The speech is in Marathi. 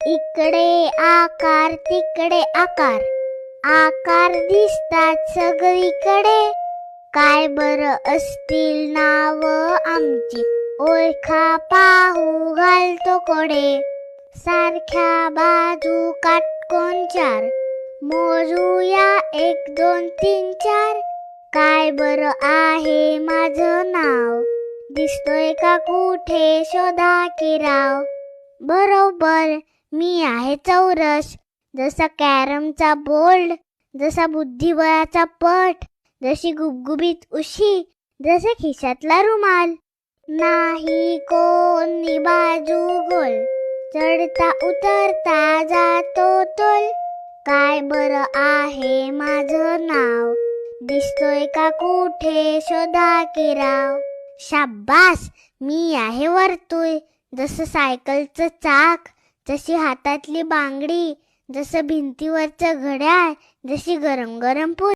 इकडे आकार तिकडे आकार, आकार दिसतात सगळीकडे. काय बरं असतील नाव आमची, ओळखा पाहू घालतो कोडे. सारख्या बाजू काटकोन चार, मोजूया 1 2 3 4. काय बरं आहे माझं नाव, दिसतोय का कुठे शोधा की राव. बरोबर मी आहे चौरस, जसा कॅरमचा बोल्ड, जसा बुद्धिबळाचा पट, जशी गुबगुबीत उशी, जसे खिशातला रुमाल. नाही कोणी बाजू गोल, चढता उतरता जातो तोल. काय बरं आहे माझं नाव, दिसतोय का कुठे शोधा की राव. शाब्बास मी आहे वर्तुळ, जसं सायकलचं चाक, जशी हातातली बांगडी, जसं भिंतीवरचं घड्याळ, जशी गरम गरम